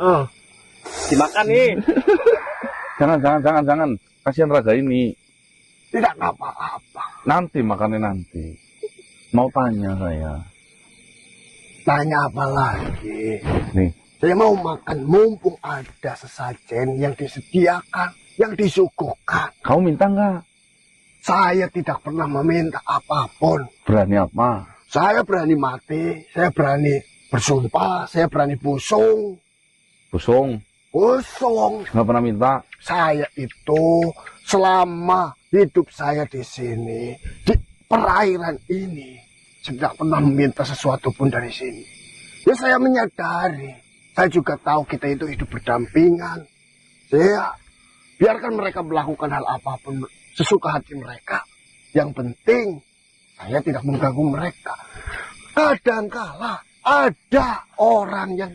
Oh, dimakan nih. Jangan. Kasihan raga ini. Tidak apa-apa. Nanti makannya nanti. Mau tanya saya. Tanya apa lagi? Nih, Saya mau makan mumpung ada sesajen yang disediakan, yang disuguhkan. kamu minta nggak? Saya tidak pernah meminta apapun. Berani apa? Saya berani mati, saya berani bersumpah, saya berani busung. Busung. Busung. Nggak pernah minta. Saya itu selama hidup saya di sini, di perairan ini, tidak pernah meminta sesuatu pun dari sini. Ya saya menyadari, saya juga tahu kita itu hidup berdampingan. Saya biarkan mereka melakukan hal apapun sesuka hati mereka. Yang penting saya tidak mengganggu mereka. Kadangkala ada orang yang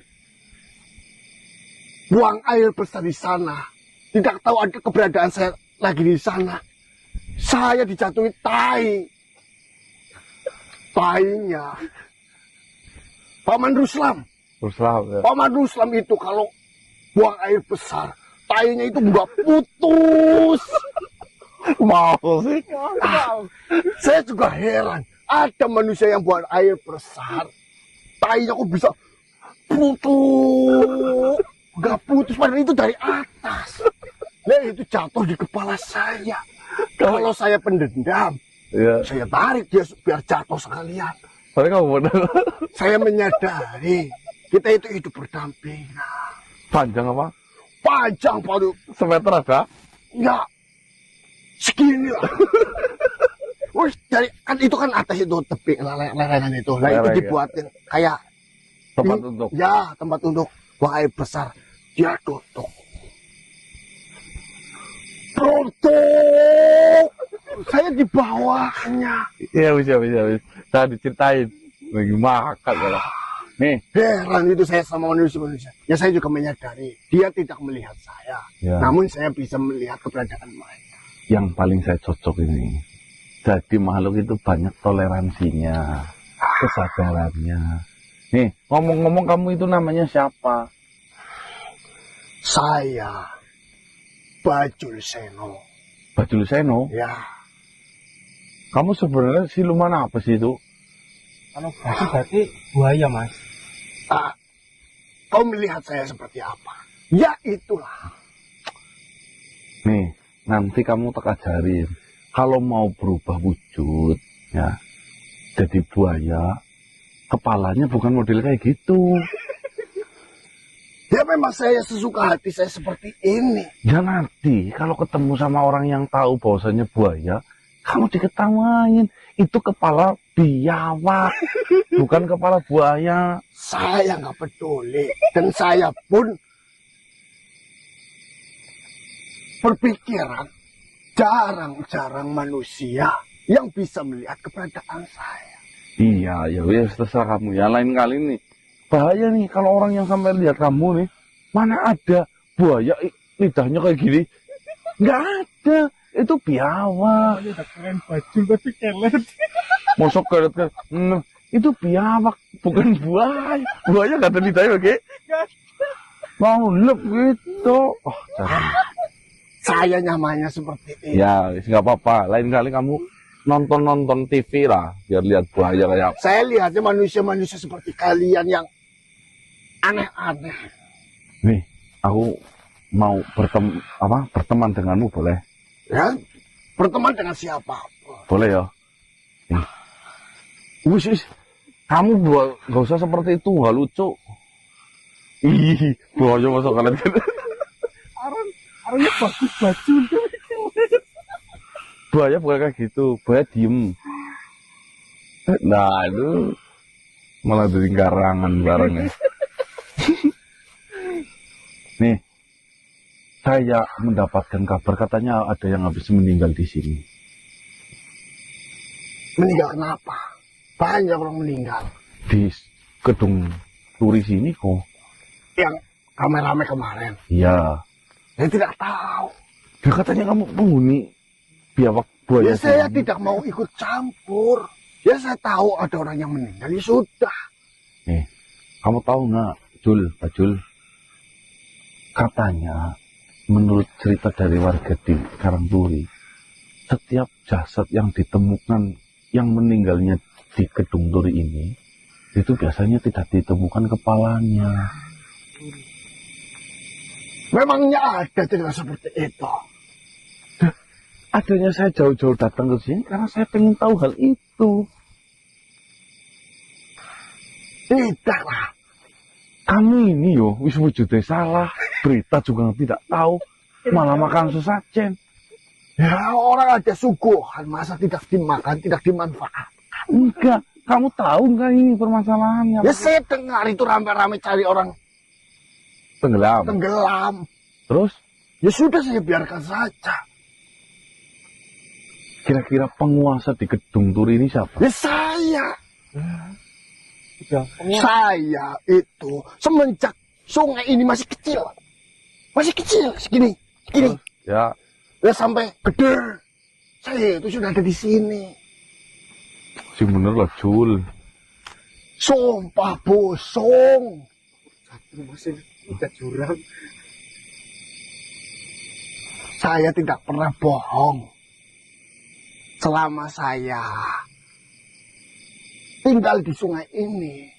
buang air besar di sana, tidak tahu ada keberadaan saya lagi di sana. Saya dijatuhi tai. Tainya Paman Ruslam. Ya. Paman Ruslam itu kalau buang air besar, tainya itu nggak putus. Mau sih. Saya juga heran, ada manusia yang buang air besar, tainya kok bisa putus. Nggak putus, padahal itu dari atas. Nah, itu jatuh di kepala saya. Kalau saya pendendam, Ya. saya tarik dia biar jatuh sekalian. Tapi kamu bener. Saya menyadari kita itu hidup berdampingan. Panjang apa? Panjang pada Semeter ada? ya segini lah. Wih, dari kan itu kan atas itu tebing lereng itu. Lah itu Lereng, ya. dibuatin kayak Tempat untuk. ya tempat untuk buang air besar. Dia tutup. Tutup. Saya di bawahnya. Iya bisa. Saya diceritain. Lagi makan ya. Nih. Heran itu saya sama manusia. Ya saya juga menyadari dia tidak melihat saya. Ya. Namun saya bisa melihat keberadaan mereka. Yang paling saya cocok ini. Jadi makhluk itu banyak toleransinya. Kesadarannya. Nih, ngomong-ngomong kamu itu namanya siapa? Saya Bajul Seno. Bajul Seno. Ya. Kamu sebenarnya siluman apa sih itu? Kalau baju berarti buaya, Mas. Kau melihat saya seperti apa? Ya itulah. Nih, nanti kamu tak ajarin. Kalau mau berubah wujud, ya, jadi buaya, kepalanya bukan model kayak gitu. Ya memang saya sesuka hati saya seperti ini. Ya nanti, kalau ketemu sama orang yang tahu bahwasanya buaya, kamu diketawain. Itu kepala biawak, bukan kepala buaya. Saya nggak peduli. Dan saya pun berpikiran jarang-jarang manusia yang bisa melihat keberadaan saya. Iya, ya wes terserah kamu. Ya lain kali nih, bahaya nih kalau orang yang sampai lihat kamu nih, mana ada buaya lidahnya kayak gini? Nggak ada, itu biawak. Ini udah keren baju tapi kelet. Mosok kelet kan? Itu biawak, bukan buaya. Buaya nggak ada lidahnya, oke? Mau lep gitu. Oh, jangan. Saya nyamannya seperti ini. Ya, nggak apa-apa. Lain kali kamu nonton TV lah, biar lihat buaya kayak apa. Saya lihatnya manusia-manusia seperti kalian yang aneh-aneh. Nih, aku mau berteman denganmu boleh? Ya, berteman dengan siapa? Boleh ya? Nih. Wis, kamu nggak usah seperti itu, nggak lucu. Ih, buaya masuk kalian kan? Arahnya bagus baju. Buaya bukan kayak gitu, buaya diem. Nah itu malah dari karangan barangnya. Nih, saya mendapatkan kabar katanya ada yang habis meninggal di sini. Meninggal kenapa? Banyak orang meninggal. Di gedung turis ini kok. Yang rame-rame kemarin. Iya. Saya tidak tahu. Dia katanya kamu penghuni biawak buaya. Ya saya sini. tidak mau ikut campur. Ya saya tahu ada orang yang meninggal. Ya sudah. Nih, kamu tahu nggak, Jul, Pak Jul? Katanya, menurut cerita dari warga di Karangturi, setiap jasad yang ditemukan yang meninggalnya di Kedung Turi ini, itu biasanya tidak ditemukan kepalanya. Memangnya ada cerita seperti itu? Adanya saya jauh-jauh datang ke sini karena saya pengen tahu hal itu. Tidaklah. Kamu ini yo, wis wujudnya salah. Berita juga tidak tahu. Malah makan sesajen. Ya, orang ada suguhan, masa tidak dimakan, tidak dimanfaat. Enggak. Kamu tahu enggak ini permasalahannya? Ya, saya dengar itu rame-rame cari orang Tenggelam. tenggelam. Terus, Ya sudah, saya biarkan saja. kira-kira penguasa di Kedung Turi ini siapa? Ya saya. Udah, Saya itu semenjak sungai ini masih kecil. Masih kecil, segini. Ya, Ya sampai gede. Saya itu sudah ada di sini. sing bener lah, Jul. Sumpah bosong. satu masih udah jurang. Saya tidak pernah bohong. Selama saya tinggal di sungai ini.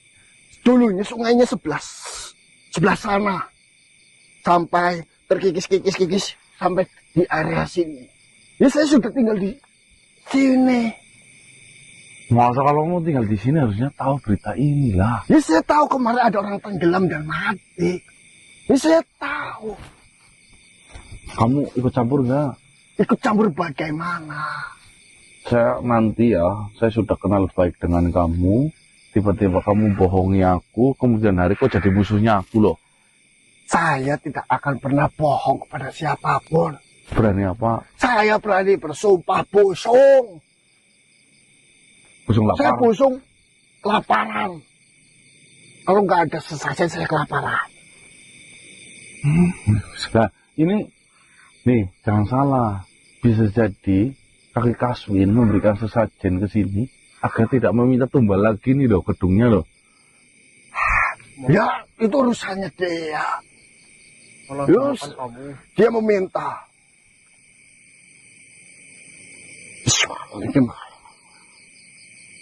Dulunya sungainya sebelah sana. Sampai terkikis sampai di area sini. Ya saya sudah tinggal di sini. Masa kalau mau tinggal di sini harusnya tahu berita ini lah. Ya saya tahu kemarin ada orang tenggelam dan mati. Ya saya tahu. Kamu ikut campur nggak? Ikut campur bagaimana? Saya nanti ya, saya sudah kenal baik dengan kamu. Tiba-tiba kamu bohongi aku, kemudian hari kok jadi musuhnya aku loh. Saya tidak akan pernah bohong kepada siapapun. Berani apa? Saya berani bersumpah busung. Busung Saya lapar. busung kelaparan. Kalau nggak ada sesajen saya kelaparan. Nah, ini, nih, jangan salah. Bisa jadi Kaki Kaswin memberikan sesajen ke sini agar tidak meminta tumbal lagi nih loh gedungnya loh. Ya, itu urusannya dia. Kalau Yus. makan kamu, Dia meminta. Bismillahirrahmanirrahim.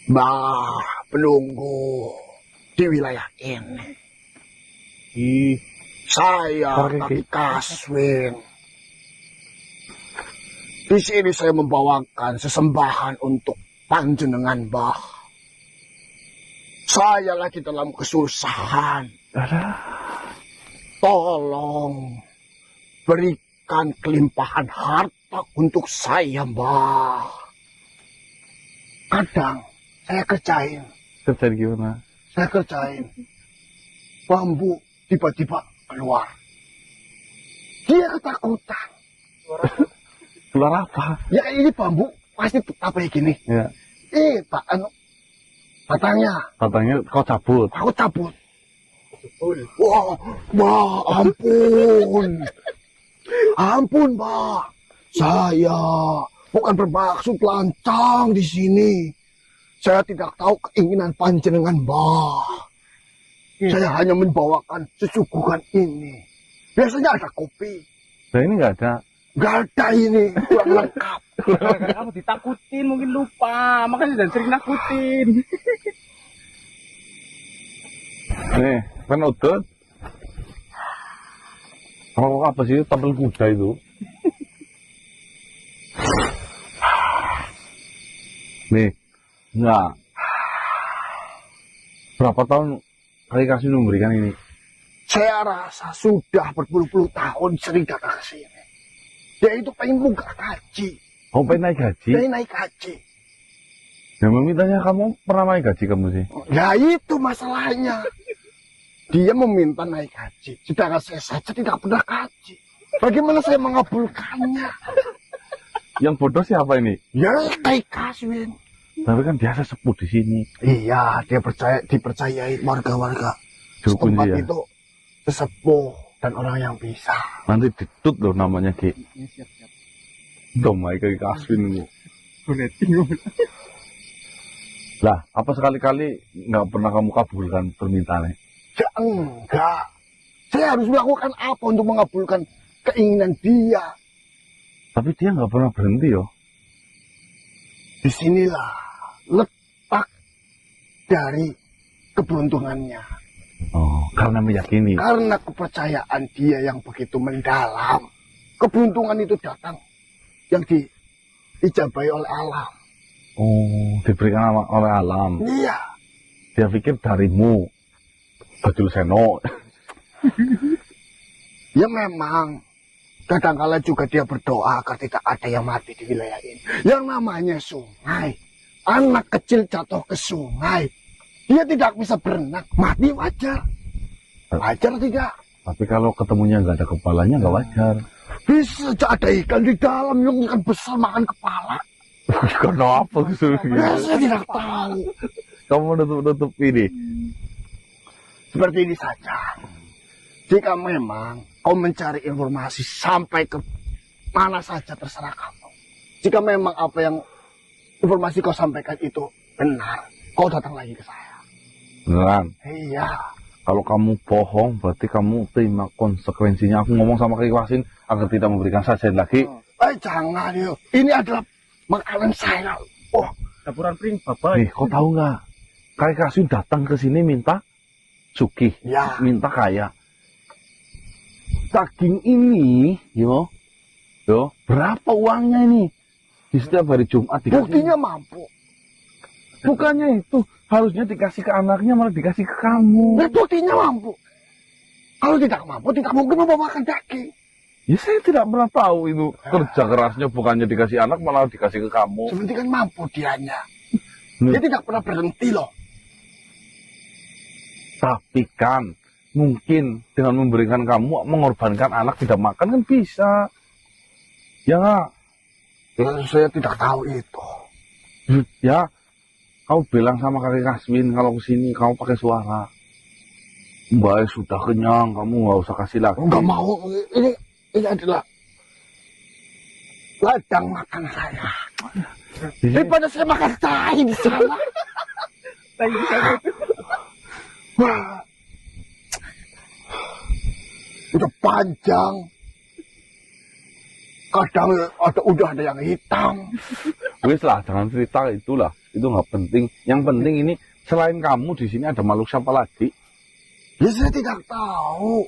Bah, penunggu di wilayah ini. ih, Saya Kaki Kaswin. Di sini saya membawakan sesembahan untuk panjenengan, Bah. Saya lagi dalam kesusahan. Tolong berikan kelimpahan harta untuk saya, Mbah. Kadang saya kerjain, Kerjaan gimana? bambu tiba-tiba keluar. Dia ketakutan. Keluar apa? Ya ini bambu pasti apa ya gini. Ya, Batangnya katanya kau cabut. aku cabut. betul. Wah, ampun. Ampun, Mbak. Saya bukan bermaksud lancang di sini. Saya tidak tahu keinginan panjenengan, Mbak. Saya hanya membawakan sesuguhan ini. Biasanya ada kopi. Nah ini nggak ada. Nggak ada ini, kurang lengkap. Kamu ditakutin, mungkin lupa. Makanya jangan sering nakutin. Nih, kan udut. Kalau apa sih tampil kuda itu? Nih, enggak. Berapa tahun Kaki Kaswin memberikan ini? Saya rasa sudah berpuluh-puluh tahun sering datang ke sini. Dia itu pengen buka gaji. Kamu pengen naik gaji? Dia naik gaji. Yang memintanya kamu pernah naik gaji kamu sih? Ya itu masalahnya. Dia meminta naik gaji. Sedangkan saya saja tidak pernah gaji. Bagaimana saya mengabulkannya? Yang bodoh siapa ini? Ya Kaki Kaswin. Tapi kan dia sesepuh di sini. Iya, dia dipercayai warga-warga Dukun setempat dia. itu sesepuh dan orang yang bisa. Nanti ditut loh namanya Ki. Ya, siap-siap. Domai Kaki Kaswin ini. Boneting. Lah, apa sekali-kali nggak pernah kamu kabulkan permintaannya? Ya enggak. Saya harus melakukan apa untuk mengabulkan keinginan dia? Tapi dia nggak pernah berhenti yo. Disinilah letak dari keberuntungannya. Oh, karena meyakini. Karena kepercayaan dia yang begitu mendalam. Keberuntungan itu datang yang diijabahi oleh alam. Oh, diberikan oleh alam. Iya. Dia pikir darimu. Bajul Seno. Ya memang. Kadangkala juga dia berdoa agar tidak ada yang mati di wilayah ini. Yang namanya sungai. Anak kecil jatuh ke sungai. Dia tidak bisa berenang. Mati wajar. Wajar tidak? Tapi kalau ketemunya nggak ada kepalanya nggak wajar. Bisa saja ada ikan di dalam yang ikan besar makan kepala. Karena apa gitu? Ya, saya tidak tahu. Kamu nutup ini. Seperti ini saja. Jika memang kau mencari informasi sampai ke mana saja terserah kamu. Jika memang apa yang informasi kau sampaikan itu benar, kau datang lagi ke saya. Beneran? Iya. Kalau kamu bohong, berarti kamu terima konsekuensinya. Aku ngomong sama Kak Wasin agar tidak memberikan sajian lagi. Jangan yuk. Ini adalah makanan saya. Oh, Dapuran pring bapak. Nih, kau tahu nggak? Kak Wasin datang ke sini minta sugih, ya. minta kaya. Daging ini, yo, berapa uangnya ini? Di setiap hari Jumat dikasih. Buktinya mampu. Bukannya itu, harusnya dikasih ke anaknya, malah dikasih ke kamu. Nah, buktinya mampu. Kalau tidak mampu, tidak mungkin membawakan daging. Ya saya tidak pernah tahu itu kerja kerasnya bukannya dikasih anak malah dikasih ke kamu. Seperti kan mampu dianya. Dia tidak pernah berhenti loh. Tapi kan mungkin dengan memberikan kamu mengorbankan anak tidak makan kan bisa. Ya nggak? Ya, saya tidak tahu itu. Ya, kau bilang sama kakek Kasmin kalau kesini kamu pakai suara. Mbak sudah kenyang, kamu nggak usah kasih lagi. Nggak mau. Ini adalah ladang makan saya. Daripada saya makan tai di sana. Wah. Udah panjang. Kadang udah ada yang hitam. Wes lah, jangan cerita itulah. Itu nggak penting. Yang penting ini selain kamu di sini ada makhluk siapa lagi? Ya saya tidak tahu.